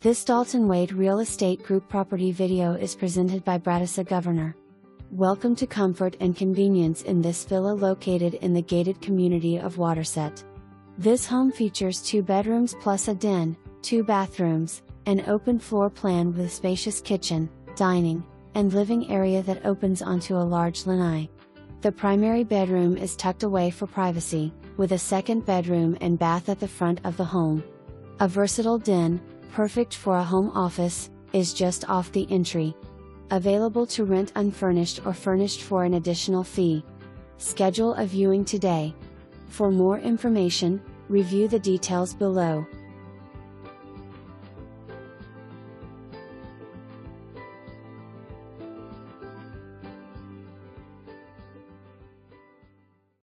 This Dalton Wade Real Estate Group property video is presented by Bratisha Governor. Welcome to comfort and convenience in this villa located in the gated community of Waterset. This home features 2 bedrooms plus a den, 2 bathrooms, an open floor plan with spacious kitchen, dining, and living area that opens onto a large lanai. The primary bedroom is tucked away for privacy, with a second bedroom and bath at the front of the home. A versatile den, perfect for a home office, is just off the entry. Available to rent unfurnished or furnished for an additional fee. Schedule a viewing today. For more information, review the details below.